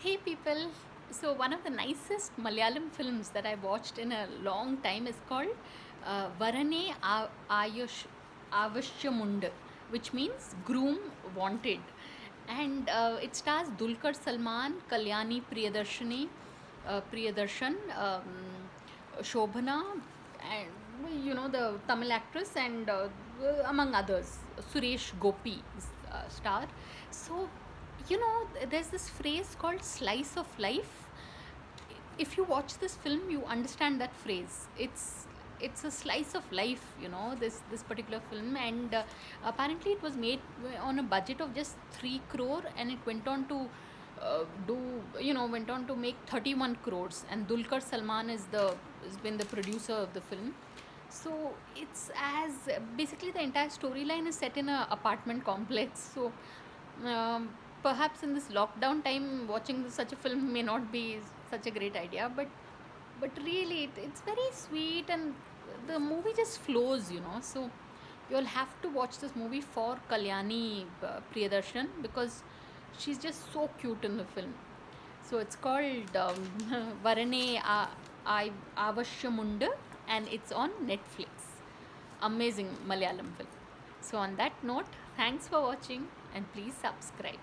Hey people, so one of the nicest Malayalam films that I watched in a long time is called Varane Avashyamund, which means groom wanted. And it stars Dulquer Salman, Kalyani Priyadarshan, Shobhana, and the Tamil actress, and among others, Suresh Gopi star. So there's this phrase called slice of life. If you watch this film, you understand that phrase. It's a slice of life, this particular film. And apparently it was made on a budget of just 3 crore, and it went on to make 31 crores, and Dulquer Salman has been the producer of the film. So it's as basically the entire storyline is set in a apartment complex. So um, perhaps in this lockdown time, watching such a film may not be such a great idea, but really it's very sweet, and the movie just flows. So you'll have to watch this movie for Kalyani Priyadarshan, because she's just so cute in the film. So it's called Varane Avashyamund, and it's on Netflix. Amazing Malayalam film. So on that note, thanks for watching, and please subscribe.